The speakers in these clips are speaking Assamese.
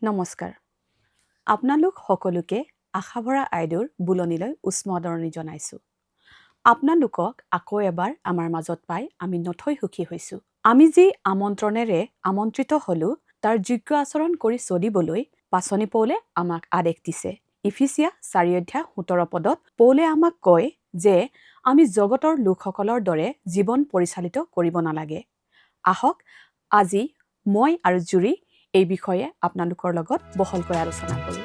নমস্কাৰ। আপোনালোক সকলোকে আশাভৰা আইদেউৰ বুলনিলৈ উষ্ম আদৰণি জনাইছোঁ। আপোনালোকক আকৌ এবাৰ আমাৰ মাজত পাই আমি নথৈ সুখী হৈছোঁ। আমি যি আমন্ত্ৰণেৰে আমন্ত্ৰিত হ'লো তাৰ যোগ্য আচৰণ কৰি চলিবলৈ পাচনি পৌলে আমাক আদেশ দিছে। ইফিচিয়া 4:17 পদত পৌলে আমাক কয় যে আমি জগতৰ লোকসকলৰ দৰে জীৱন পৰিচালিত কৰিব নালাগে। আহক আজি মই আৰু জুৰি এই বিষয়ে আপোনালোকৰ লগত বহলকৈ আলোচনা কৰোঁ।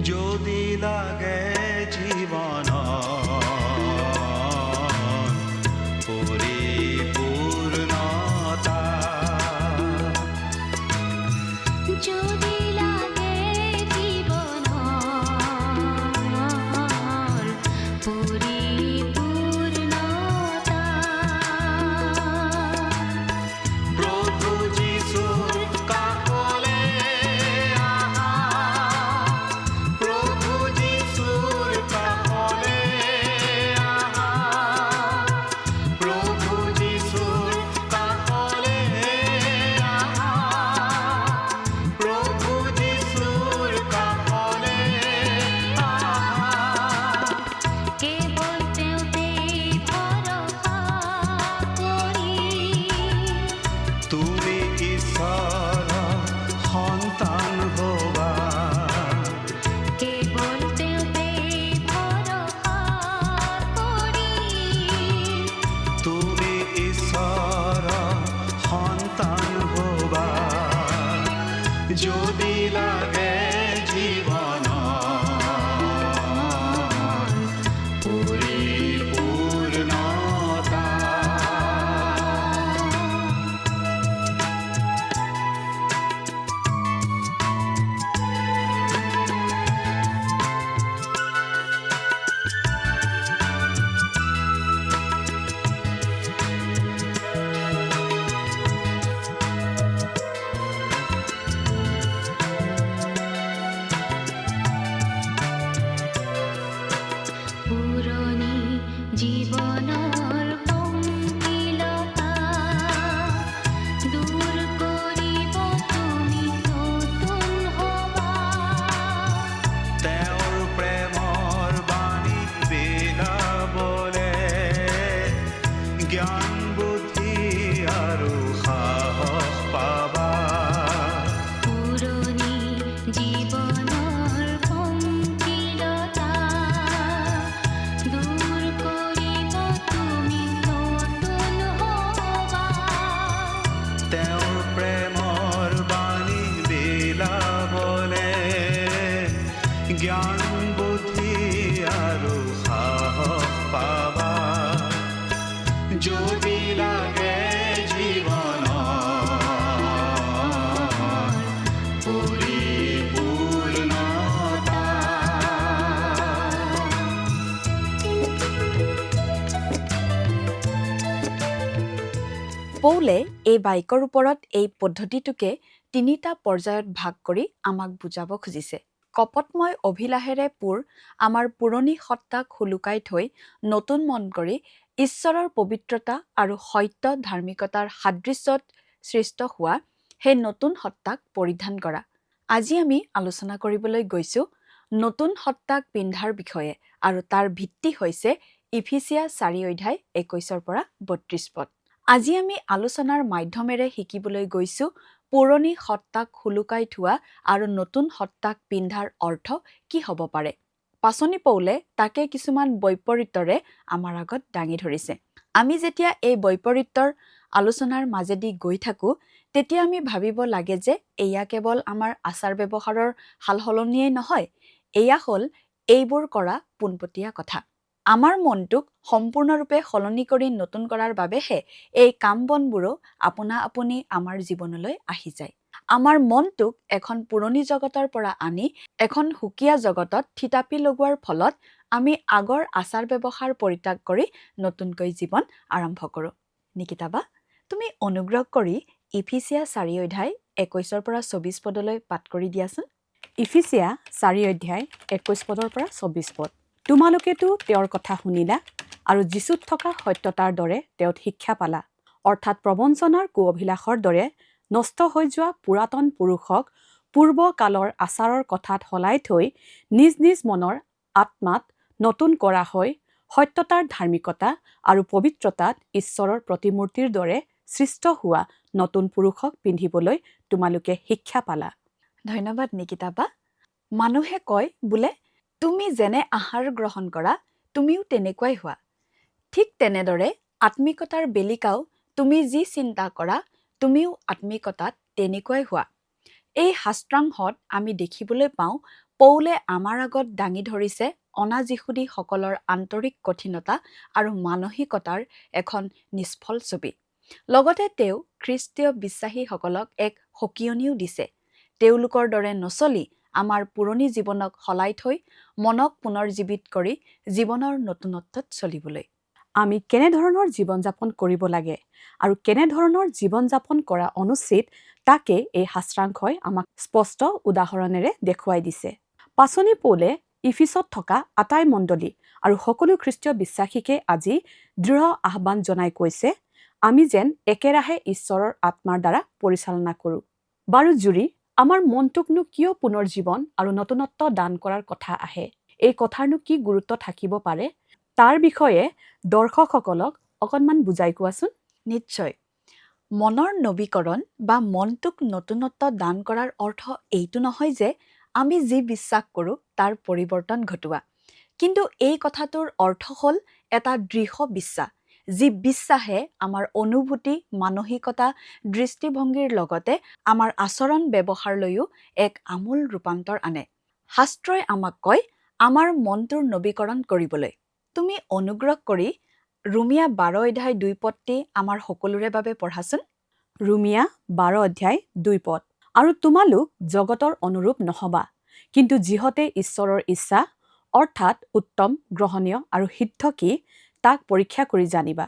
যদি লাগে জীৱন পৰিপূৰ্ণতা, যদি লাগে জীৱন পৰিপূৰ্ণতা, প্ৰভু যীশুৰ কাষলে আহা, প্ৰভু যীশুৰ কাষলে আহা, প্ৰভু যীশুৰ কাষলে আহা, প্ৰভু যীশুৰ কাষলে আহা। কেৱল তেওঁতে ভৰসা কৰি তুমি ঈশ্বৰৰ সন্তান হবা, কেৱল তেওঁতে ভৰসা কৰি তুমি ঈশ্বৰৰ সন্তান হবা। যদি লাগে জীৱন পৰিপূৰ্ণতা, পুৰণি জীৱনৰ পংকিলতা দূৰ কৰিব তুমি নতুন হবা। তেওঁৰ প্ৰেমৰ বাণী বিলাবলে জ্ঞান বুদ্ধি আৰু সাহস পাবা। পুৰণি জীৱনৰ পংকিলতা দূৰ কৰিব তুমি নতুন হবা। তেওঁৰ প্ৰেমৰ বাণী বিলাবলে জ্ঞান বুদ্ধি আৰু সাহস পাবা। যদি লাগে জীৱন পৰিপূৰ্ণতা, পৌলে এই বাক্যৰ ওপৰত এই পদ্ধতিটোকে তিনিটা পৰ্যায়ত ভাগ কৰি আমাক বুজাব খুজিছে। কপটময় অভিলাষেৰে আমাৰ পুৰণি সত্তাক হুলুকাই থৈ নতুন মন কৰি ঈশ্বৰৰ পবিত্ৰতা আৰু সত্য ধাৰ্মিকতাৰ সাদৃশ্যত সৃষ্ট হোৱা সেই নতুন সত্তাক পৰিধান কৰা। আজি আমি আলোচনা কৰিবলৈ গৈছোঁ নতুন সত্তাক পিন্ধাৰ বিষয়ে, আৰু তাৰ ভিত্তি হৈছে ইফিচিয়া 4:21-32 পদ। আজি আমি আলোচনাৰ মাধ্যমেৰে শিকিবলৈ গৈছোঁ পুৰণি সত্তাক হুলুকাই থোৱা আৰু নতুন সত্তাক পিন্ধাৰ অৰ্থ কি হ'ব পাৰে। পাচনি পৌলে তাকে কিছুমান বৈপৰীত্যৰে আমাৰ আগত দাঙি ধৰিছে। আমি যেতিয়া এই বৈপৰীত্যৰ আলোচনাৰ মাজেদি গৈ থাকোঁ তেতিয়া আমি ভাবিব লাগে যে এয়া কেৱল আমাৰ আচাৰ ব্যৱহাৰৰ সালসলনিয়েই নহয়, এয়া হ'ল এইবোৰ কৰা পোনপটীয়া কথা। আমাৰ মনটোক সম্পূৰ্ণৰূপে সলনি কৰি নতুন কৰাৰ বাবেহে এই কাম বনবোৰো আপোনা আপুনি আমাৰ জীৱনলৈ আহি যায়। আমাৰ মনটোক এখন পুৰণি জগতৰ পৰা আনি এখন সুকীয়া জগতত থিতাপি লগোৱাৰ ফলত আমি আগৰ আচাৰ ব্যৱহাৰ পৰিত্যাগ কৰি নতুনকৈ জীৱন আৰম্ভ কৰোঁ। নিকিতা বা, তুমি অনুগ্ৰহ কৰি ইফিচিয়া 4:21-24 পদলৈ পাঠ কৰি দিয়াচোন। ইফিচিয়া 4:21-24 পদ। তোমালোকেতো তেওঁৰ কথা শুনিলা আৰু যীচুত থকা সত্যতাৰ দৰে তেওঁত শিক্ষা পালা। অৰ্থাৎ প্ৰবঞ্চনাৰ কুঅভিলাষৰ দৰে নষ্ট হৈ যোৱা পুৰাতন পুৰুষক পূৰ্ব কালৰ আচাৰৰ কথাত সলাই থৈ নিজ নিজ মনৰ আত্মাত নতুন কৰা হৈ সত্যতাৰ ধাৰ্মিকতা আৰু পবিত্ৰতাত ঈশ্বৰৰ প্ৰতিমূৰ্তিৰ দৰে সৃষ্ট হোৱা নতুন পুৰুষক পিন্ধিবলৈ তোমালোকে শিক্ষা পালা। ধন্যবাদ নিকিতা বা। মানুহে কয় বোলে তুমি যেনে আহাৰ গ্ৰহণ কৰা তুমিও তেনেকুৱাই হোৱা। ঠিক তেনেদৰে আত্মিকতাৰ বেলিকাও তুমি যি চিন্তা কৰা তুমিও আত্মিকতাত তেনেকুৱাই হোৱা। এই শাস্ত্ৰাংশত আমি দেখিবলৈ পাওঁ পৌলে আমাৰ আগত দাঙি ধৰিছে অনাজিসুদীসকলৰ আন্তৰিক কঠিনতা আৰু মানসিকতাৰ এখন নিষ্ফল ছবি। লগতে তেওঁ খ্ৰীষ্টীয় বিশ্বাসীসকলক এক সকিয়নিও দিছে, তেওঁলোকৰ দৰে নচলি আমাৰ পুৰণি জীৱনক সলাই থৈ মনক পুনৰ্জীৱিত কৰি জীৱনৰ নতুনত্বত চলিবলৈ। আমি কেনেধৰণৰ জীৱন যাপন কৰিব লাগে আৰু কেনেধৰণৰ জীৱন যাপন কৰা অনুচিত তাকে এই শাস্ত্ৰাংশই আমাক স্পষ্ট উদাহৰণেৰে দেখুৱাই দিছে। পাচনি পৌলে ইফিছত থকা আটাই মণ্ডলী আৰু সকলো খ্ৰীষ্টীয় বিশ্বাসীকে আজি দৃঢ় আহ্বান জনাই কৈছে, আমি যেন একেৰাহে ঈশ্বৰৰ আত্মাৰ দ্বাৰা পৰিচালনা কৰোঁ। বাৰু জুৰি, আমাৰ মনটোকনো কিয় পুনৰ্জীৱন আৰু নতুনত্ব দান কৰাৰ কথা আহে? এই কথাৰনো কি গুৰুত্ব থাকিব পাৰে? তাৰ বিষয়ে দৰ্শকসকলক অকণমান বুজাই কোৱাচোন। নিশ্চয়। মনৰ নবীকৰণ বা মনটোক নতুনত্ব দান কৰাৰ অৰ্থ এইটো নহয় যে আমি যি বিশ্বাস কৰোঁ তাৰ পৰিৱৰ্তন ঘটোৱা। কিন্তু এই কথাটোৰ অৰ্থ হ'ল এটা দৃঢ় বিশ্বাস, যি বিশ্বাসে আমাৰ অনুভূতি, মানসিকতা, দৃষ্টিভংগীৰ লগতে আমাৰ আচৰণ ব্যৱহাৰলৈও এক আমূল ৰূপান্তৰ আনে। শাস্ত্ৰই আমাক কয় আমাৰ মনটোৰ নবীকৰণ কৰিবলৈ। তুমি অনুগ্ৰহ কৰি ৰোমিয়া 12:2 আমাৰ সকলোৰে বাবে পঢ়াচোন। ৰোমিয়া 12:2 আৰু তোমালোক জগতৰ অনুৰূপ নহবা, কিন্তু যিহতে ঈশ্বৰৰ ইচ্ছা অৰ্থাৎ উত্তম, গ্ৰহণীয় আৰু সিদ্ধ কি তাক পৰীক্ষা কৰি জানিবা।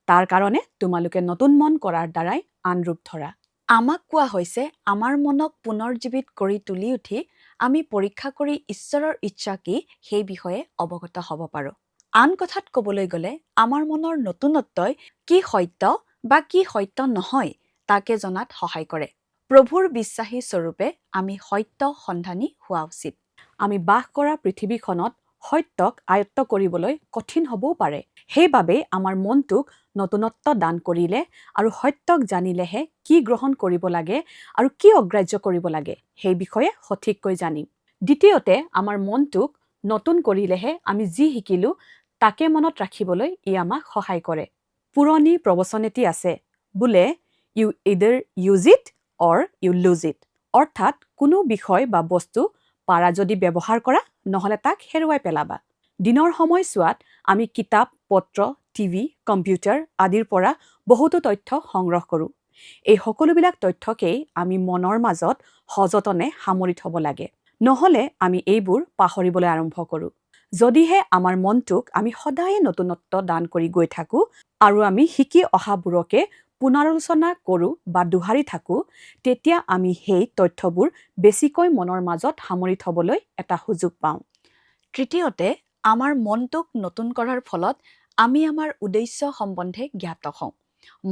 তাৰ কাৰণে তোমালোকে নতুন মন কৰাৰ দ্বাৰাই আন ৰূপ ধৰা। আমাক কোৱা হৈছে আমাৰ মনক পুনৰ্জীৱিত কৰি তুলি উঠি আমি পৰীক্ষা কৰি ঈশ্বৰৰ ইচ্ছা কি সেই বিষয়ে অৱগত হ'ব পাৰোঁ। আন কথাত ক'বলৈ গ'লে আমাৰ মনৰ নতুনত্বই কি সত্য বা কি সত্য নহয় তাকে জনাত সহায় কৰে। প্ৰভুৰ বিশ্বাসী স্বৰূপে আমি সত্য সন্ধানী হোৱা উচিত। আমি বাস কৰা পৃথিৱীখনত সত্যক আয়ত্ত কৰিবলৈ কঠিন হ'বও পাৰে। সেইবাবে আমাৰ মনটোক নতুনত্ব দান কৰিলে আৰু সত্যক জানিলেহে কি গ্ৰহণ কৰিব লাগে আৰু কি অগ্ৰাহ্য কৰিব লাগে সেই বিষয়ে সঠিককৈ জানিম। দ্বিতীয়তে, আমাৰ মনটোক নতুন কৰিলেহে আমি যি শিকিলোঁ তাকে মনত ৰাখিবলৈ ই আমাক সহায় কৰে। পুৰণি প্ৰবচন এটি আছে, বোলে you either use it or you lose it. অৰ্থাৎ কোনো বিষয় বা বস্তু পাৰা যদি ব্যৱহাৰ কৰা, নহ'লে তাক হেৰুৱাই পেলাবা। দিনৰ সময়ছোৱাত আমি কিতাপ, পত্ৰ, টিভি, কম্পিউটাৰ আদিৰ পৰা বহুতো তথ্য সংগ্ৰহ কৰোঁ। এই সকলোবিলাক তথ্যকেই আমি মনৰ মাজত সযতনে সামৰি থ'ব লাগে, নহ'লে আমি এইবোৰ পাহৰিবলৈ আৰম্ভ কৰোঁ। যদিহে আমাৰ মনটোক আমি সদায়ে নতুনত্ব দান কৰি গৈ থাকোঁ আৰু আমি শিকি অহাবোৰকে পুনৰালোচনা কৰোঁ বা দোহাৰি থাকোঁ, তেতিয়া আমি সেই তথ্যবোৰ বেছিকৈ মনৰ মাজত সামৰি থ'বলৈ এটা সুযোগ পাওঁ। তৃতীয়তে, আমাৰ মনটোক নতুন কৰাৰ ফলত আমি আমাৰ উদ্দেশ্য সম্বন্ধে জ্ঞাত হওঁ।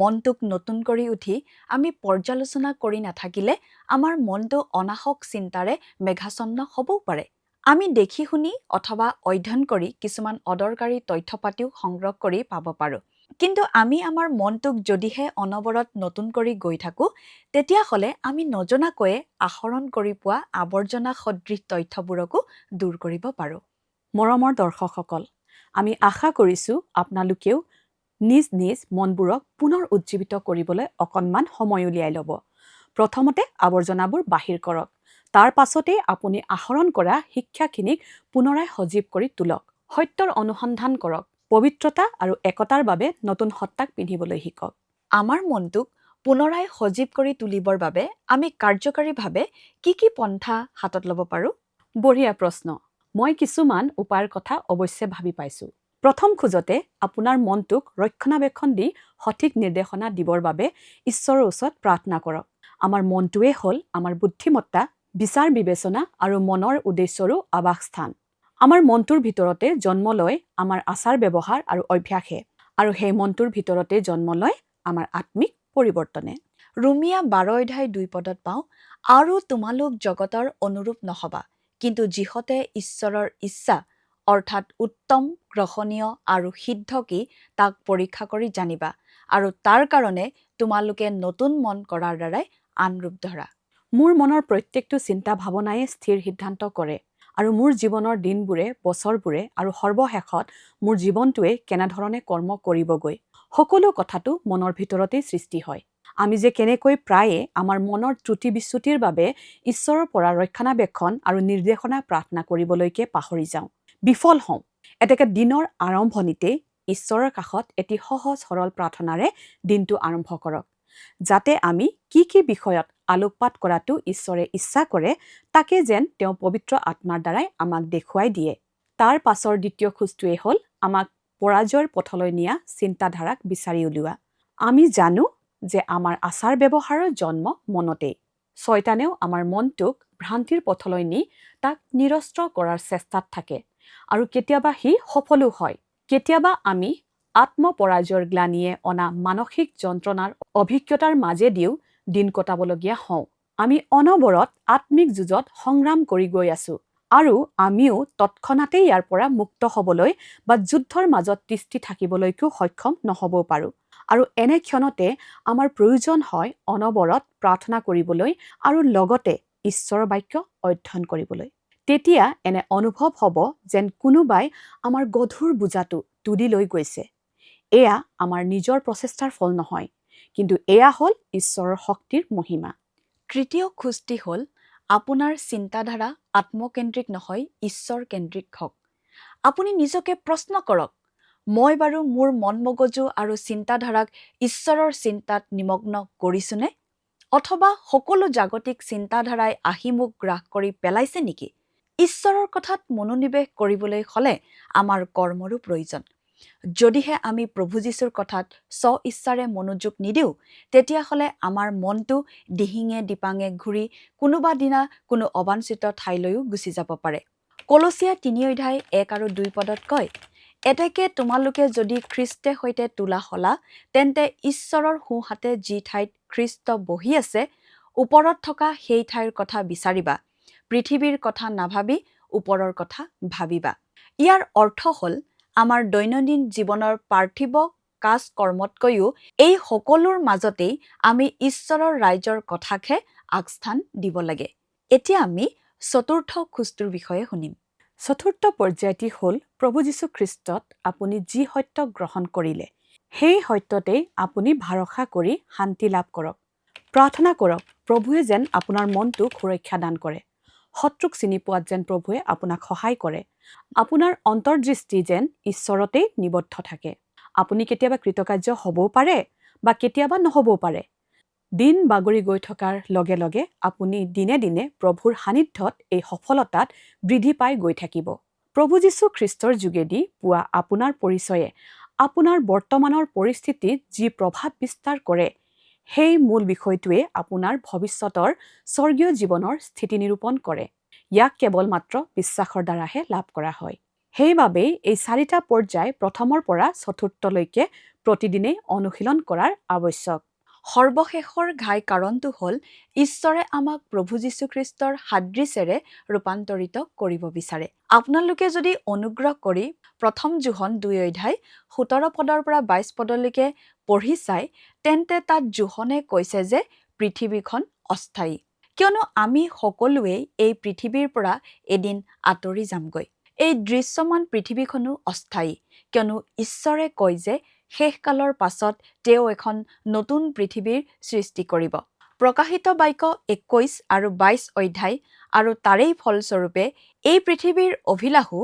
মনটোক নতুন কৰি উঠি আমি পৰ্যালোচনা কৰি নাথাকিলে আমাৰ মনটো অনাহক চিন্তাৰে মেঘাচ্ছন্ন হ'বও পাৰে। আমি দেখি শুনি অথবা অধ্যয়ন কৰি কিছুমান অদৰকাৰী তথ্য পাতিও সংগ্ৰহ কৰি পাব পাৰোঁ। কিন্তু আমি আমাৰ মনটোক যদিহে অনবৰত নতুন কৰি গৈ থাকোঁ, তেতিয়াহ'লে আমি নজনাকৈয়ে আহৰণ কৰি পোৱা আৱৰ্জনা সদৃশ তথ্যবোৰকো দূৰ কৰিব পাৰোঁ। মৰমৰ দৰ্শকসকল, আমি আশা কৰিছোঁ আপোনালোকেও নিজ নিজ মনবোৰক পুনৰ উজ্জীৱিত কৰিবলৈ অকণমান সময় উলিয়াই ল'ব। প্ৰথমতে আৱৰ্জনাবোৰ বাহিৰ কৰক। তাৰ পাছতেই আপুনি আহৰণ কৰা শিক্ষাখিনিক পুনৰাই সজীৱ কৰি তোলক। সত্যৰ অনুসন্ধান কৰক। পবিত্ৰতা আৰু একতাৰ বাবে নতুন সত্তাক পিন্ধিবলৈ শিকক। আমাৰ মনটোক পুনৰাই সজীৱ কৰি তুলিবৰ বাবে আমি কাৰ্যকাৰীভাৱে কি কি পন্থা হাতত ল'ব পাৰোঁ? বঢ়িয়া প্ৰশ্ন। মই কিছুমান উপায়ৰ কথা অৱশ্যে ভাবি পাইছোঁ। প্ৰথম খোজতে আপোনাৰ মনটোক ৰক্ষণাবেক্ষণ দি সঠিক নিৰ্দেশনা দিবৰ বাবে ঈশ্বৰৰ ওচৰত প্ৰাৰ্থনা কৰক। আমাৰ মনটোৱে হ'ল আমাৰ বুদ্ধিমত্তা, বিচাৰ বিবেচনা আৰু মনৰ উদ্দেশ্যৰো আৱাসস্থান। আমাৰ মনটোৰ ভিতৰতে জন্ম লয় আমাৰ আচাৰ ব্যৱহাৰ আৰু অভ্যাসে, আৰু সেই মনটোৰ ভিতৰতে জন্ম লয় আমাৰ আত্মিক পৰিৱৰ্তনে। ৰোমিয়া 12:2 পাওঁ, আৰু তোমালোক জগতৰ অনুৰূপ নহবা, কিন্তু যিহতে ঈশ্বৰৰ ইচ্ছা অৰ্থাৎ উত্তম, গ্ৰহণীয় আৰু সিদ্ধ কি তাক পৰীক্ষা কৰি জানিবা, আৰু তাৰ কাৰণে তোমালোকে নতুন মন কৰাৰ দ্বাৰাই আন ৰূপ ধৰা। মোৰ মনৰ প্ৰত্যেকটো চিন্তা ভাৱনায়ে স্থিৰ সিদ্ধান্ত কৰে, আৰু মোৰ জীৱনৰ দিনবোৰে, বছৰবোৰে আৰু সৰ্বশেষত মোৰ জীৱনটোৱে কেনেধৰণে কৰ্ম কৰিবগৈ, সকলো কথাটো মনৰ ভিতৰতেই সৃষ্টি হয়। আমি যে কেনেকৈ প্ৰায়ে আমাৰ মনৰ ত্ৰুটি বিচ্যুতিৰ বাবে ঈশ্বৰৰ পৰা ৰক্ষণাবেক্ষণ আৰু নিৰ্দেশনা প্ৰাৰ্থনা কৰিবলৈকে পাহৰি যাওঁ, বিফল হওঁ। এতেকে দিনৰ আৰম্ভণিতেই ঈশ্বৰৰ কাষত এটি সহজ সৰল প্ৰাৰ্থনাৰে দিনটো আৰম্ভ কৰক, যাতে আমি কি বিষয়ত আলোকপাত কৰাটো ঈশ্বৰে ইচ্ছা কৰে তাকে যেন তেওঁ পবিত্ৰ আত্মাৰ দ্বাৰাই আমাক দেখুৱাই দিয়ে। তাৰ পাছৰ দ্বিতীয় খোজটোৱে হ'ল আমাক পৰাজয়ৰ পথলৈ নিয়া চিন্তাধাৰাক বিচাৰি উলিওৱা। আমি জানো যে আমাৰ আচাৰ ব্যৱহাৰৰ জন্ম মনতেই। শয়তানেও আমাৰ মনটোক ভ্ৰান্তিৰ পথলৈ নি তাক নিৰস্ত্ৰ কৰাৰ চেষ্টাত থাকে, আৰু কেতিয়াবা সি সফলো হয়। কেতিয়াবা আমি আত্মপৰাজয়ৰ গ্লানিয়ে অনা মানসিক যন্ত্ৰণাৰ অভিজ্ঞতাৰ মাজেদিও দিন কটাবলগীয়া হওঁ। আমি অনবৰত আত্মিক যুঁজত সংগ্ৰাম কৰি গৈ আছো, আৰু আমিও তৎক্ষণাতেই ইয়াৰ পৰা মুক্ত হ'বলৈ বা যুদ্ধৰ মাজত তিষ্ঠি থাকিবলৈকো সক্ষম নহ'বও পাৰোঁ। আৰু এনে ক্ষণতে আমাৰ প্ৰয়োজন হয় অনবৰত প্ৰাৰ্থনা কৰিবলৈ আৰু লগতে ঈশ্বৰৰ বাক্য অধ্যয়ন কৰিবলৈ। তেতিয়া এনে অনুভৱ হ'ব যেন কোনোবাই আমাৰ গধুৰ বোজাটো তুলি লৈ গৈছে। এয়া আমাৰ নিজৰ প্ৰচেষ্টাৰ ফল নহয়, কিন্তু এয়া হ'ল ঈশ্বৰৰ শক্তিৰ মহিমা। তৃতীয় খোজটি হ'ল আপোনাৰ চিন্তাধাৰা আত্মকেন্দ্ৰিক নহয়, ঈশ্বৰ কেন্দ্ৰিক হওক। আপুনি নিজকে প্ৰশ্ন কৰক, মই বাৰু মোৰ মন মগজু আৰু চিন্তাধাৰাক ঈশ্বৰৰ চিন্তাত নিমগ্ন কৰিছোনে? অথবা সকলো জাগতিক চিন্তাধাৰাই আহি মোক গ্ৰাস কৰি পেলাইছে নেকি? ঈশ্বৰৰ কথাত মনোনিৱেশ কৰিবলৈ হ'লে আমাৰ কৰ্মৰো প্ৰয়োজন। যদিহে আমি প্ৰভু যীশুৰ কথাত ইচ্ছাৰে মনোযোগ নিদিওঁ, তেতিয়াহ'লে আমাৰ মনটো দিহিঙে দিপাঙে ঘূৰি কোনোবা দিনা কোনো অবাঞ্ছিত ঠাইলৈও গুচি যাব পাৰে। কলচীয়া 3:1-2 কয়, এতেকে তোমালোকে যদি খ্ৰীষ্টে সৈতে তোলা হলা, তেন্তে ঈশ্বৰৰ সোঁহাতে যি ঠাইত খ্ৰীষ্ট বহি আছে, ওপৰত থকা সেই ঠাইৰ কথা বিচাৰিবা, পৃথিৱীৰ কথা নাভাবি ওপৰৰ কথা ভাবিবা। ইয়াৰ অৰ্থ হ'ল আমাৰ দৈনন্দিন জীৱনৰ পাৰ্থিৱ কাজ কৰ্মতকৈও এই সকলোৰ মাজতেই আমি ঈশ্বৰৰ ৰাজ্যৰ কথাকহে আগস্থান দিব লাগে। এতিয়া আমি চতুৰ্থ খোজটোৰ বিষয়ে শুনিম। চতুৰ্থ পৰ্যায়টি হ'ল প্ৰভু যীশু খ্ৰীষ্টত আপুনি যি সত্য গ্ৰহণ কৰিলে, সেই সত্যতেই আপুনি ভৰসা কৰি শান্তি লাভ কৰক। প্ৰাৰ্থনা কৰক প্ৰভুৱে যেন আপোনাৰ মনটোক সুৰক্ষা দান কৰে, শত্ৰুক চিনি পোৱাত যেন প্ৰভুৱে আপোনাক সহায় কৰে, আপোনাৰ অন্তৰ্দৃষ্টি যেন ঈশ্বৰতেই নিবদ্ধ থাকে। আপুনি কেতিয়াবা কৃতকাৰ্য হ'বও পাৰে বা কেতিয়াবা নহ'বও পাৰে। দিন বাগৰি গৈ থকাৰ লগে লগে আপুনি দিনে দিনে প্ৰভুৰ সান্নিধ্যত এই সফলতাত বৃদ্ধি পাই গৈ থাকিব। প্ৰভু যীশু খ্ৰীষ্টৰ যোগেদি পোৱা আপোনাৰ পৰিচয়ে আপোনাৰ বৰ্তমানৰ পৰিস্থিতিত যি প্ৰভাৱ বিস্তাৰ কৰে, সেই মূল বিষয়টোৱে আপোনাৰ ভৱিষ্যতৰ স্বৰ্গীয় জীৱনৰ স্থিতি নিৰূপণ কৰে। ইয়াক কেৱল মাত্ৰ বিশ্বাসৰ দ্বাৰাহে লাভ কৰা হয়। সেইবাবেই এই 4টা পৰ্যায় প্ৰথমৰ পৰা চতুৰ্থলৈকে প্ৰতিদিনেই অনুশীলন কৰাৰ আৱশ্যক। সৰ্বশেষৰ ঘাই কাৰণটো হ'ল ঈশ্বৰে আমাক প্ৰভু যীশুখ্ৰীষ্টৰ সাদৃশ্যেৰে ৰূপান্তৰিত কৰিব বিচাৰে। আপোনালোকে যদি অনুগ্ৰহ কৰি 1 যোহন 2:17-22 পঢ়ি চাই, তেন্তে তাত যোহনে কৈছে যে পৃথিৱীখন অস্থায়ী, কিয়নো আমি সকলোৱেই এই পৃথিৱীৰ পৰা এদিন আঁতৰি যামগৈ। এই দৃশ্যমান পৃথিৱীখনো অস্থায়ী, কিয়নো ঈশ্বৰে কয় যে শেষকালৰ পাছত তেওঁ এখন নতুন পৃথিৱীৰ সৃষ্টি কৰিব। প্ৰকাশিত বাক্য 21 আৰু 22 অধ্যায় আৰু তাৰেই ফলস্বৰূপে এই পৃথিৱীৰ অভিলাষো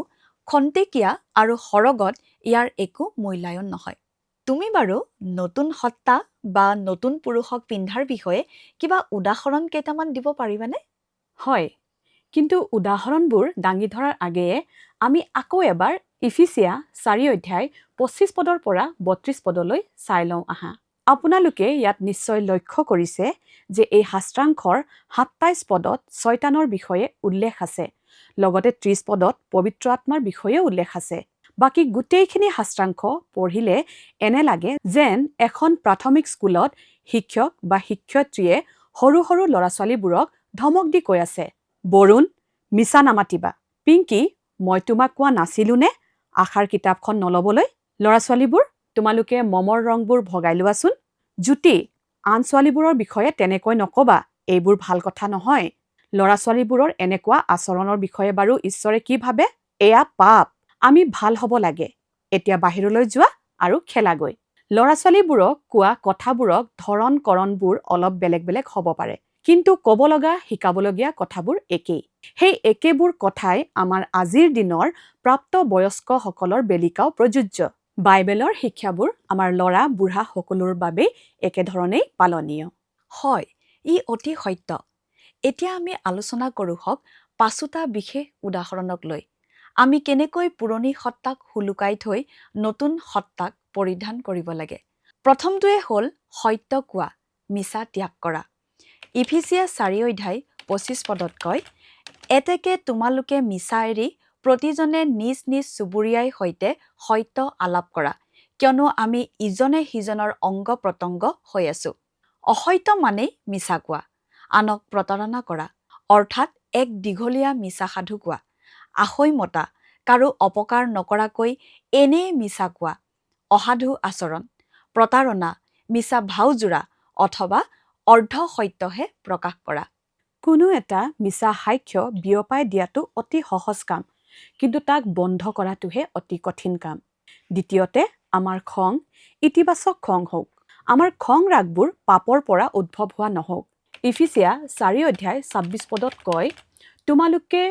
খন্তেকীয়া আৰু সৰগত ইয়াৰ একো মূল্যায়ন নহয়। তুমি বাৰু নতুন সত্তা বা নতুন পুৰুষক পিন্ধাৰ বিষয়ে কিবা উদাহৰণ কেইটামান দিব পাৰিবানে? হয়, কিন্তু উদাহৰণবোৰ দাঙি ধৰাৰ আগেয়ে আমি আকৌ এবাৰ ইফিচিয়া 4:25-32 চাই লওঁ আহা। আপোনালোকে ইয়াত নিশ্চয় লক্ষ্য কৰিছে যে এই শাস্ত্ৰাংশৰ 27 শয়তানৰ বিষয়ে উল্লেখ আছে, লগতে 30 পবিত্ৰ আত্মাৰ বিষয়েও উল্লেখ আছে। বাকী গোটেইখিনি শাস্ত্ৰাংশ পঢ়িলে এনে লাগে যেন এখন প্ৰাথমিক স্কুলত শিক্ষক বা শিক্ষয়িত্ৰীয়ে সৰু সৰু ল'ৰা ছোৱালীবোৰক ধমক দি কৈ আছে, বৰুণ মিছা নামাতিবা, পিংকি মই তোমাক কোৱা নাছিলোনে আশাৰ কিতাপখন নল'বলৈ? ল'ৰা ছোৱালীবোৰ তোমালোকে মমৰ ৰংবোৰ ভগাই লোৱাচোন। জ্যোতি আন ছোৱালীবোৰৰ বিষয়ে তেনেকৈ নকবা, এইবোৰ ভাল কথা নহয়। ল'ৰা ছোৱালীবোৰৰ এনেকুৱা আচৰণৰ বিষয়ে বাৰু ঈশ্বৰে কি ভাবে? এয়া পাপ। আমি ভাল হ'ব লাগে। এতিয়া বাহিৰলৈ যোৱা আৰু খেলাগৈ। ল'ৰা ছোৱালীবোৰক কোৱা কথাবোৰক ধৰণ কৰণবোৰ অলপ বেলেগ বেলেগ হ'ব পাৰে, কিন্তু ক'ব লগা শিকাবলগীয়া কথাবোৰ একেই। সেই একেবোৰ কথাই আমাৰ আজিৰ দিনৰ প্ৰাপ্তবয়স্কসকলৰ বেলিকাও প্ৰযোজ্য। বাইবেলৰ শিক্ষাবোৰ আমাৰ ল'ৰা বুঢ়া সকলোৰ বাবেই একেধৰণেই পালনীয়। হয়, ই অতি সত্য। এতিয়া আমি আলোচনা কৰোঁ হওক ৫টা বিশেষ উদাহৰণক লৈ। আমি কেনেকৈ পুৰণি সত্তাক হুলুকাই থৈ নতুন সত্তাক পৰিধান কৰিব লাগে। প্ৰথমটোৱে হ'ল সত্য কোৱা, মিছা ত্যাগ কৰা। ইফিচিয়া 4:25 কয়, এতেকে তোমালোকে মিছা এৰি প্ৰতিজনে নিজ নিজ চুবুৰীয়াৰ সৈতে সত্য আলাপ কৰা, কিয়নো আমি ইজনে সিজনৰ অংগ প্ৰত্যংগ হৈ আছো। অসত্য মানেই মিছা কোৱা, আনক প্ৰতাৰণা কৰা, অৰ্থাৎ এক দীঘলীয়া মিছা সাধু কোৱা, আখৈ মতা, কাৰো অপকাৰ নকৰাকৈ এনেই মিছা কোৱা, অসাধু আচৰণ, প্ৰতাৰণা, মিছা ভাওজোৰা অথবা অৰ্ধ সত্যহে প্ৰকাশ কৰা। কোনো এটা মিছা সাক্ষ্য বিয়পাই দিয়াটো অতি সহজ কাম, কিন্তু তাক বন্ধ কৰাটোহে অতি কঠিন কাম। দ্বিতীয়তে আমাৰ খং ইতিবাচক খং হওক। আমাৰ খং ৰাগবোৰ পাপৰ পৰা উদ্ভৱ হোৱা নহওক। ইফিচিয়া 4:26 কয়, তোমালোকে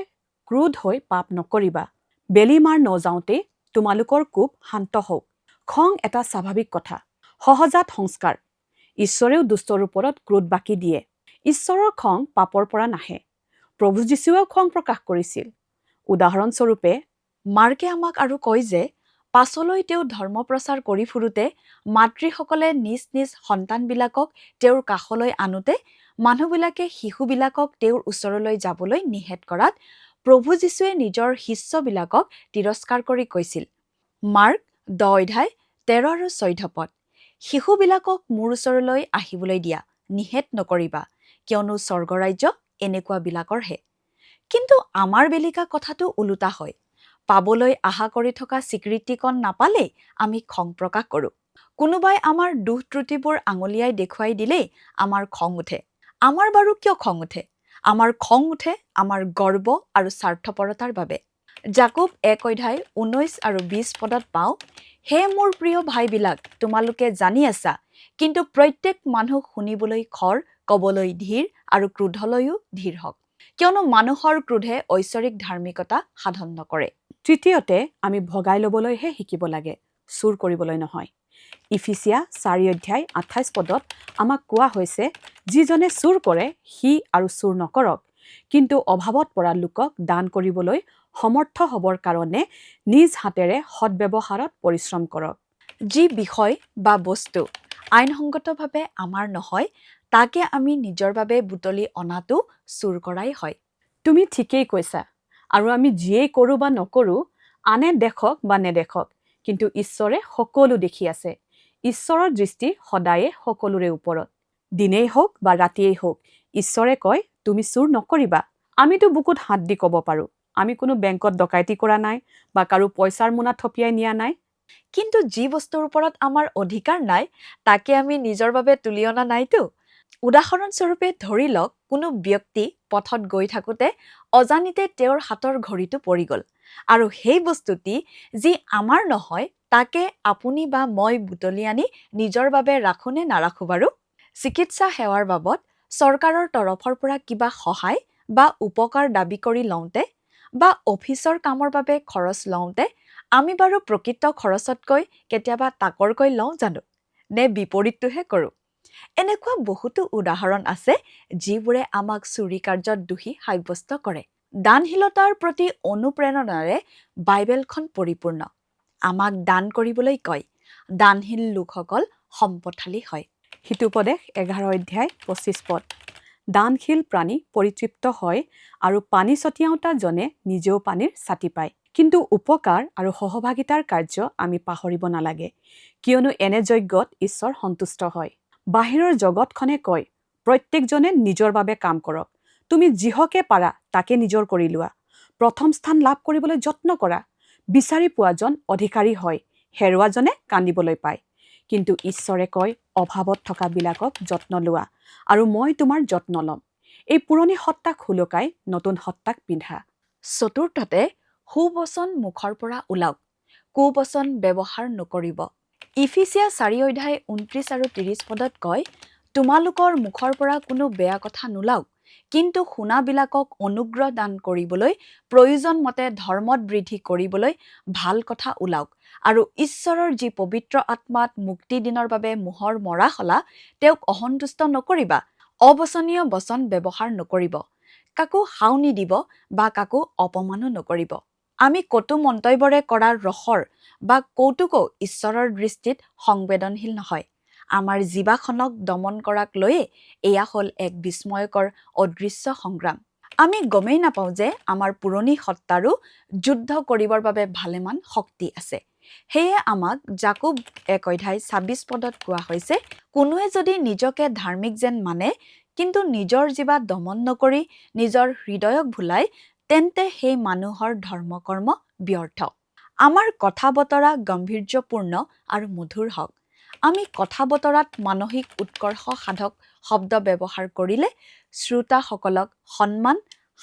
ক্ৰোধ হৈ পাপ নকৰিবা, বেলি মাৰ নযাওঁতে তোমালোকৰ কোপ শান্ত হওক। খং এটা স্বাভাৱিক কথা, সহজাত সংস্কাৰ। ঈশ্বৰেও দুষ্টৰ ওপৰত ক্ৰোধ বাকি দিয়ে। ঈশ্বৰৰ খং পাপৰ পৰা নাহে। প্ৰভু যীশুৱেও খং প্ৰকাশ কৰিছিল। উদাহৰণস্বৰূপে মাৰ্কে আমাক আৰু কয় যে পাছলৈ তেওঁ ধৰ্ম প্ৰচাৰ কৰি ফুৰোতে মাতৃসকলে নিজ নিজ সন্তানবিলাকক তেওঁৰ কাষলৈ আনোতে মানুহবিলাকে শিশুবিলাকক তেওঁৰ ওচৰলৈ যাবলৈ নিষেধ কৰাত প্ৰভু যীশুৱে নিজৰ শিষ্যবিলাকক তিৰস্কাৰ কৰি কৈছিল, মাৰ্ক 10:13-14 শিশুবিলাকক মোৰ ওচৰলৈ আহিবলৈ দিয়া, নিষেধ নকৰিবা, কিয়নো স্বৰ্গৰাজ্য এনেকুৱাবিলাকৰহে। কিন্তু আমাৰ বেলিকা কথাটো ওলোটা হয়। পাবলৈ আশা কৰি থকা স্বীকৃতিকণ নাপালেই আমি খং প্ৰকাশ কৰোঁ। কোনোবাই আমাৰ দুখ ত্ৰুটিবোৰ আঙুলিয়াই দেখুৱাই দিলেই আমাৰ খং উঠে। আমাৰ বাৰু কিয় খং উঠে? আমাৰ খং উঠে আমাৰ গৰ্ব আৰু স্বাৰ্থপৰতাৰ বাবে। জাকোব 1:19-20 পাওঁ, হে মোৰ প্ৰিয় ভাইবিলাক, তোমালোকে জানি আছা, কিন্তু প্ৰত্যেক মানুহ শুনিবলৈ খৰ, ক'বলৈ ধীৰ আৰু ক্ৰোধলৈও ধীৰ হওক, কিয়নো মানুহৰ ক্ৰোধে ঐশ্বৰিক ধাৰ্মিকতা সাধন নকৰে। তৃতীয়তে আমি ভগাই ল'বলৈহে শিকিব লাগে, চুৰ কৰিবলৈ নহয়। ইফিচিয়া 4:28 আমাক কোৱা হৈছে, যিজনে চুৰ কৰে সি আৰু চুৰ নকৰক, কিন্তু অভাৱত পৰা লোকক দান কৰিবলৈ সমৰ্থ হ'বৰ কাৰণে নিজ হাতেৰে সৎব্যৱহাৰত পৰিশ্ৰম কৰক। যি বিষয় বা বস্তু আইনসংগতভাৱে আমাৰ নহয়, তাকে আমি নিজৰ বাবে বুটলি অনাটো চুৰ কৰাই হয়। তুমি ঠিকেই কৈছা, আৰু আমি যিয়েই কৰোঁ বা নকৰোঁ, আনে দেখক বা নেদেখক, কিন্তু ঈশ্বৰে সকলো দেখি আছে। ঈশ্বৰৰ দৃষ্টি সদায়ে সকলোৰে ওপৰত। দিনেই হওক বা ৰাতিয়েই হওক, ঈশ্বৰে কয় তুমি চুৰ নকৰিবা। আমিতো বুকুত হাত দি ক'ব পাৰোঁ, আমি কোনো বেংকত ডকাইতি কৰা নাই বা কাৰো পইচাৰ মোনা থপিয়াই নিয়া নাই। কিন্তু যি বস্তুৰ ওপৰত আমাৰ অধিকাৰ নাই, তাকে আমি নিজৰ বাবে তুলি অনা নাইতো। উদাহৰণস্বৰূপে ধৰি লওক, কোনো ব্যক্তি পথত গৈ থাকোঁতে অজানিতে তেওঁৰ হাতৰ ঘড়ীটো পৰি গ'ল, আৰু সেই বস্তুটি যি আমাৰ নহয় তাকে আপুনি বা মই বুটলি আনি নিজৰ বাবে ৰাখোঁ নে নাৰাখোঁ বাৰু? চিকিৎসা সেৱাৰ বাবদ চৰকাৰৰ তৰফৰ পৰা কিবা সহায় বা উপকাৰ দাবী কৰি লওঁতে বা অফিচৰ কামৰ বাবে খৰচ লওঁতে আমি বাৰু প্ৰকৃত খৰচতকৈ কেতিয়াবা তাকৰকৈ লওঁ জানো? নে বিপৰীতটোহে কৰোঁ? এনেকুৱা বহুতো উদাহৰণ আছে যিবোৰে আমাক চুৰি কাৰ্যত দোষী সাব্যস্ত কৰে। দানশীলতাৰ প্ৰতি অনুপ্ৰেৰণাৰে বাইবেলখন পৰিপূৰ্ণ। আমাক দান কৰিবলৈ কয়। দানশীল লোকসকল সম্পদশালী হয়। হিতোপদেশ 11:25 দানশীল প্ৰাণী পৰিতৃপ্ত হয় আৰু পানী ছটিয়াওঁতাজনে নিজেও পানীৰ ছাতি পায়। কিন্তু উপকাৰ আৰু সহভাগিতাৰ কাৰ্য আমি পাহৰিব নালাগে, কিয়নো এনে যজ্ঞত ঈশ্বৰ সন্তুষ্ট হয়। বাহিৰৰ জগতখনে কয়, প্ৰত্যেকজনে নিজৰ বাবে কাম কৰক। তুমি যিহকে পাৰা তাকে নিজৰ কৰি লোৱা। প্ৰথম স্থান লাভ কৰিবলৈ যত্ন কৰা। বিচাৰি পোৱাজন অধিকাৰী হয়, হেৰুৱাজনে কান্দিবলৈ পায়। কিন্তু ঈশ্বৰে কয়, অভাৱত থকাবিলাকক যত্ন লোৱা, আৰু মই তোমাৰ যত্ন ল'ম। এই পুৰণি সত্তাক সুলকাই নতুন সত্তাক পিন্ধা। চতুৰ্থতে, সুবচন মুখৰ পৰা ওলাওক, কুবচন ব্যৱহাৰ নকৰিব। ইফিচিয়া 4:29 আৰু 30 পদত কয়, তোমালোকৰ মুখৰ পৰা কোনো বেয়া কথা নোলাওক, কিন্তু শুনাবিলাকক অনুগ্ৰহ দান কৰিবলৈ, প্ৰয়োজন মতে ধৰ্মত বৃদ্ধি কৰিবলৈ ভাল কথা ওলাওক, আৰু ঈশ্বৰৰ যি পবিত্ৰ আত্মাত মুক্তি দিনৰ বাবে মোহৰ মৰা হলা, তেওঁক অসন্তুষ্ট নকৰিবা। অবচনীয় বচন ব্যৱহাৰ নকৰিব, কাকো হাও নিদিব বা কাকো অপমানো নকৰিব। আমি কটু মন্তব্যৰে কৰা ৰসৰ বা কৌতুকো ঈশ্বৰৰ দৃষ্টিত সংবেদনশীল নহয়। আমাৰ জিভাখনক দমন কৰাক লৈয়ে এয়া হ'ল এক বিস্ময়কৰ অদৃশ্য সংগ্ৰাম। আমি গমেই নাপাওঁ যে আমাৰ পুৰণি সত্তাৰো যুদ্ধ কৰিবৰ বাবে ভালেমান শক্তি আছে। সেয়ে আমাক জাকুব 1:26 পদত কোৱা হৈছে, কোনোৱে যদি নিজকে ধাৰ্মিক যেন মানে কিন্তু নিজৰ জিভা দমন নকৰি নিজৰ হৃদয়ক ভুলায়, তেন্তে সেই মানুহৰ ধৰ্মকৰ্ম ব্যৰ্থ। আমাৰ কথা বতৰা গাম্ভীৰ্যপূৰ্ণ আৰু মধুৰ হওক। আমি কথা বতৰাত মানসিক উৎকৰ্ষ সাধক শব্দ ব্যৱহাৰ কৰিলে শ্ৰোতাসকলক সন্মান,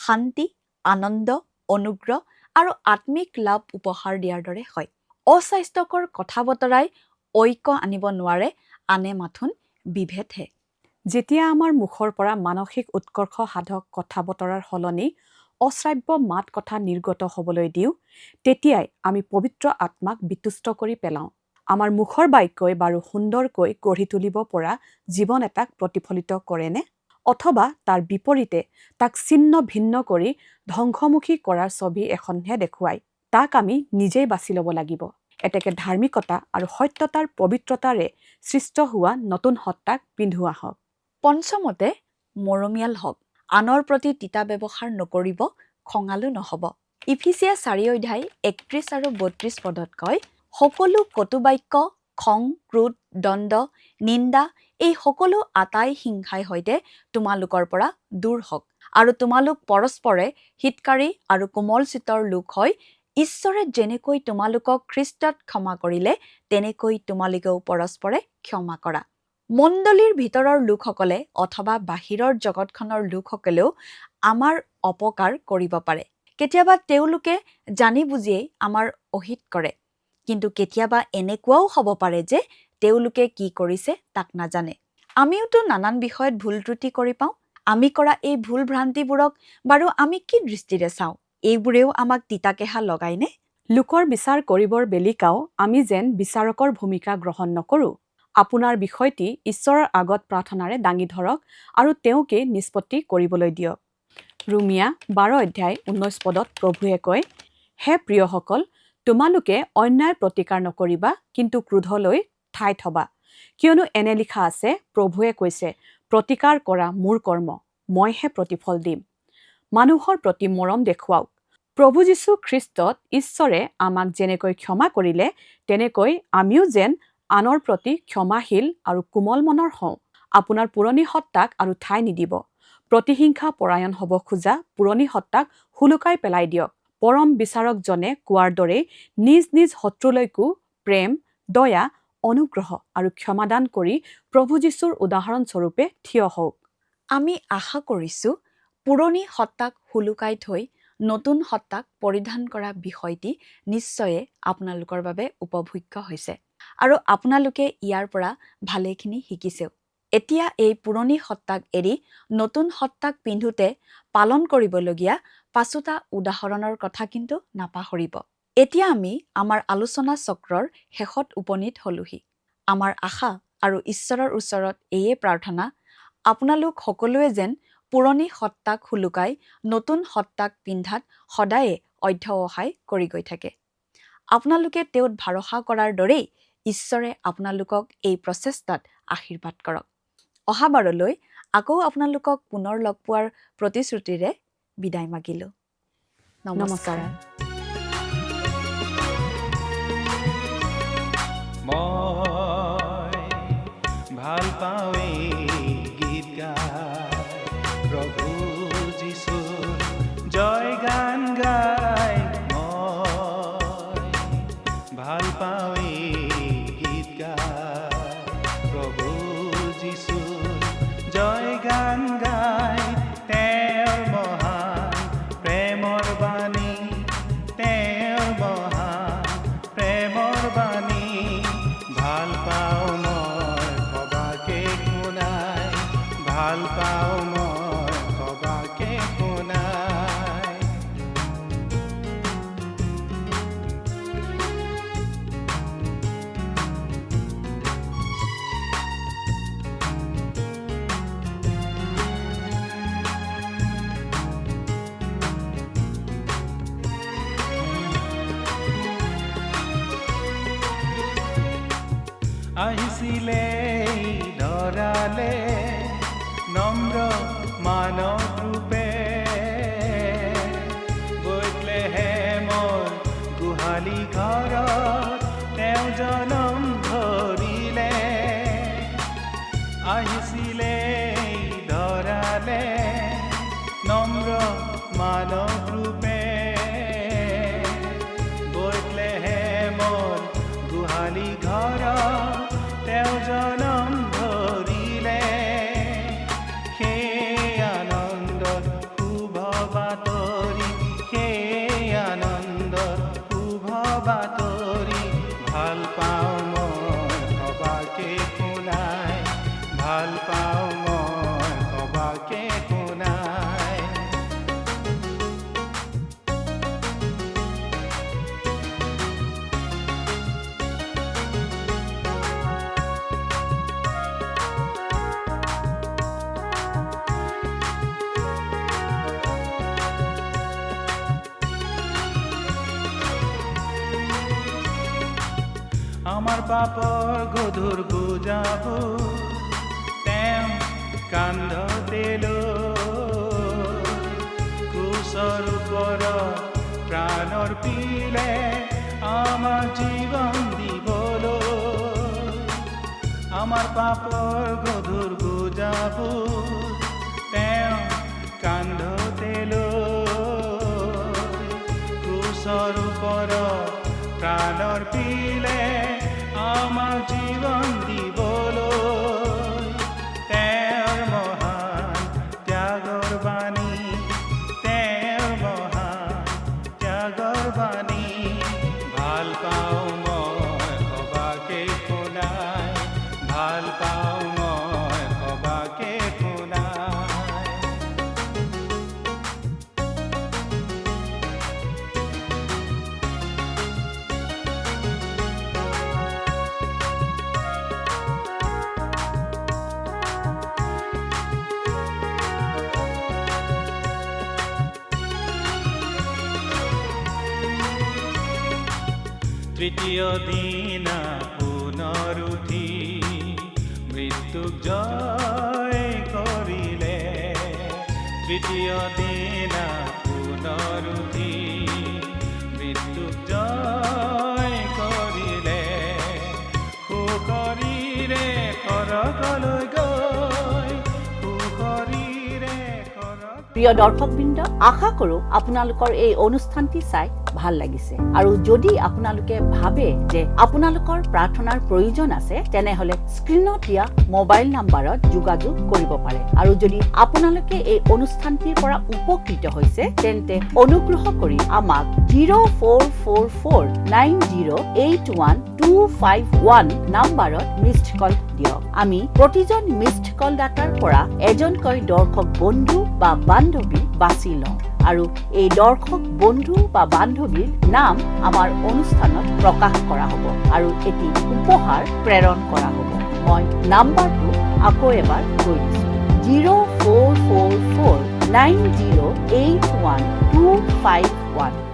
শান্তি, আনন্দ, অনুগ্ৰহ আৰু আত্মিক লাভ উপহাৰ দিয়াৰ দৰে হয়। অস্বাস্থ্যকৰ কথা বতৰাই ঐক্য আনিব নোৱাৰে, আনে মাথোন বিভেদহে। যেতিয়া আমাৰ মুখৰ পৰা মানসিক উৎকৰ্ষ সাধক কথা বতৰাৰ সলনি অশ্ৰাব্য মাত কথা নিৰ্গত হ'বলৈ দিওঁ, তেতিয়াই আমি পবিত্ৰ আত্মাক বিতুষ্ট কৰি পেলাওঁ। আমাৰ মুখৰ বাক্যই বাৰু সুন্দৰকৈ গঢ়ি তুলিব পৰা জীৱন এটাক প্ৰতিফলিত কৰেনে? অথবা তাৰ বিপৰীতে তাক ছিন্ন ভিন্ন কৰি ধ্বংসমুখী কৰাৰ ছবি এখনহে দেখুৱায়? তাক আমি নিজেই বাছি ল'ব লাগিব। এতেকে ধাৰ্মিকতা আৰু সত্যতাৰ পবিত্ৰতাৰে সৃষ্ট হোৱা নতুন সত্তাক পিন্ধোৱা হওক। পঞ্চমতে, মৰমীয়াল হওক। আনৰ প্ৰতি তিতা ব্যৱহাৰ নকৰিব, খঙালো নহ'ব। ইফিচিয়া 4:31 আৰু 32 পদত কয়, সকলো কটুবাক্য, খং, ক্ৰোধ, দ্বন্দ্ব, নিন্দা, এই সকলো আটাই হিংসাই সৈতে তোমালোকৰ পৰা দূৰ হওক, আৰু তোমালোক পৰস্পৰে হিতকাৰী আৰু কোমল চিত্তৰ লোক হৈ ঈশ্বৰে যেনেকৈ তোমালোকক খ্ৰীষ্টত ক্ষমা কৰিলে, তেনেকৈ তোমালোকেও পৰস্পৰে ক্ষমা কৰা। মণ্ডলীৰ ভিতৰৰ লোকসকলে অথবা বাহিৰৰ জগতখনৰ লোকসকলেও আমাৰ অপকাৰ কৰিব পাৰে। কেতিয়াবা তেওঁলোকে জানি বুজিয়েই আমাৰ অহিত কৰে, কিন্তু কেতিয়াবা এনেকুৱাও হ'ব পাৰে যে তেওঁলোকে কি কৰিছে তাক নাজানে। আমিওতো নানান বিষয়ত ভুল ত্ৰুটি কৰি পাওঁ। আমি কৰা এই ভুল ভ্ৰান্তিবোৰক বাৰু আমি কি দৃষ্টিৰে চাওঁ? এইবোৰেও আমাক তিতাকেহা লগায়নে? লোকৰ বিচাৰ কৰিবৰ বেলিকাও আমি যেন বিচাৰকৰ ভূমিকা গ্ৰহণ নকৰোঁ। আপোনাৰ বিষয়টি ঈশ্বৰৰ আগত প্ৰাৰ্থনাৰে দাঙি ধৰক আৰু তেওঁকে নিষ্পত্তি কৰিবলৈ দিয়ক। ৰোমিয়া 12:19 পদত প্ৰভুৱে কয়, হে প্ৰিয়সকল, তোমালোকে অন্যায় প্ৰতিকাৰ নকৰিবা, কিন্তু ক্ৰোধলৈ ঠাই থবা। কিয়নো এনে লিখা আছে, প্ৰভুৱে কৈছে, প্ৰতিকাৰ কৰা মোৰ কৰ্ম, মইহে প্ৰতিফল দিম। মানুহৰ প্ৰতি মৰম দেখুৱাওক। প্ৰভু যীশু খ্ৰীষ্টত ঈশ্বৰে আমাক যেনেকৈ ক্ষমা কৰিলে, তেনেকৈ আমিও যেন আনৰ প্ৰতি ক্ষমাশীল আৰু কোমল মনৰ হওঁ। আপোনাৰ পুৰণি সত্তাক আৰু ঠাই নিদিব। প্ৰতিহিংসা পৰায়ণ হ'ব খোজা পুৰণি সত্তাক হুলুকাই পেলাই দিয়ক। পৰম বিচাৰকজনে কোৱাৰ দৰেই নিজ নিজ শত্ৰুলৈকো প্ৰেম, দয়া, অনুগ্ৰহ আৰু ক্ষমাদান কৰি প্ৰভু যীশুৰ উদাহৰণস্বৰূপে থিয় হওক। আমি আশা কৰিছোঁ পুৰণি সত্তাক হুলুকাই থৈ নতুন সত্তাক পৰিধান কৰা বিষয়টি নিশ্চয়ে আপোনালোকৰ বাবে উপভোগ্য হৈছে, আৰু আপোনালোকে ইয়াৰ পৰা ভালেখিনি শিকিছেও। এতিয়া এই পুৰণি সত্তাক এৰি নতুন সত্তাক পিন্ধোতে পালন কৰিবলগীয়া 5টা উদাহৰণৰ কথা কিন্তু নাপাহৰিব। এতিয়া আমি আমাৰ আলোচনা চক্ৰৰ শেষত উপনীত হলোহি। আমাৰ আশা আৰু ঈশ্বৰৰ ওচৰত এয়ে প্ৰাৰ্থনা, আপোনালোক সকলোৱে যেন পুৰণি সত্তাক হুলুকাই নতুন সত্তাক পিন্ধাত সদায়ে অধ্যৱসায় কৰি গৈ থাকে। আপোনালোকে তেওঁত ভৰসা কৰাৰ দৰেই ঈশ্বৰে আপোনালোকক এই প্ৰচেষ্টাত আশীৰ্বাদ কৰক। অহাবাৰলৈ আকৌ আপোনালোকক পুনৰ লগ পোৱাৰ প্ৰতিশ্ৰুতিৰে বিদায় মাগিলোঁ। নমস্কাৰ। ভাল পাওঁ এই গীত গাই প্ৰভু যীশুৰ জয় গান গাই মই ভাল পাওঁ এই গীত গাই প্ৰভু যীশুৰ জয় গান গাই তেওঁৰ মহান প্ৰেমৰ বাণী তেওঁৰ মহান প্ৰেমৰ বাণী ভাল পাওঁ মই সবাকে শুনাই ভাল পাওঁ মই সবাকে শুনাই আহিছিলে ধৰালে নম্ৰ মানৱ ৰূপে বেথলেহেমৰ গোহালি ঘৰত তেওঁ জনম ধৰিলে আহিছিলে ধৰালে নম্ৰ মানৱ ৰূপে বেথলেহেমৰ গোহালি ঘৰত তেওঁ জনম ধৰিলে সেই আনন্দত শুভ বাতৰি সেই আনন্দত শুভ বাতৰি ভাল পাওঁ মই সবাকে শুনাই ভাল পাওঁ মই সবাকে শুনাই আমাৰ পাপৰ গধুৰ বুজাবোৰ তেওঁ কান্ধতে লৈ ক্ৰুচৰ ওপৰত প্ৰাণৰ পিলে আমাৰ জীৱন দিবলৈ আমাৰ পাপৰ গধুৰ বুজাবোৰ তেওঁ কান্ধতে লৈ ক্ৰুচৰ ওপৰত প্ৰাণৰ পিলে আমাৰ জীৱন দিবলৈ তেওঁৰ মহান ত্যাগৰ বাণী তেওঁৰ মহান ত্যাগৰ বাণী ভাল পাওঁ মই সবাকে শুনাই ভাল পাওঁ মই সবাকে শুনাই তৃতীয় দিনা পুনৰ উঠি মৃত্যুক জয় কৰিলে তৃতীয় দিনা পুনৰ উঠি মৃত্যুক জয় কৰিলে সুশৰীৰে সৰগলৈ গৈ সুশৰীৰে প্ৰিয় দৰ্শকবৃন্দ আশা কৰোঁ আপোনালোকৰ এই অনুষ্ঠানটি চাই ভাল লাগিছে আৰু যদি আপোনালোকে ভাবে যে আপোনালোকৰ প্ৰাৰ্থনাৰ প্ৰয়োজন আছে তেনেহলে স্ক্ৰীনত দিয়া মোবাইল নম্বৰত যোগাযোগ কৰিব পাৰে আৰু যদি আপোনালোকে এই অনুষ্ঠানটিৰ পৰা উপকৃত হৈছে তেন্তে অনুগ্ৰহ কৰি আমাক 0444908125 নম্বৰত মিছড কল দিয়ক আমি প্ৰতিজন মিছড কল দাতাৰ পৰা এজনকৈ দৰ্শক বন্ধু বা বান্ধৱী বাছি লওঁ আৰু এই দৰ্শক বন্ধু বা বান্ধৱীৰ নাম আমাৰ অনুষ্ঠানত প্ৰকাশ কৰা হ'ব আৰু এটি উপহাৰ প্ৰেৰণ কৰা হ'ব মই নাম্বাৰটো আকৌ এবাৰ কৈ দিছোঁ 0444908125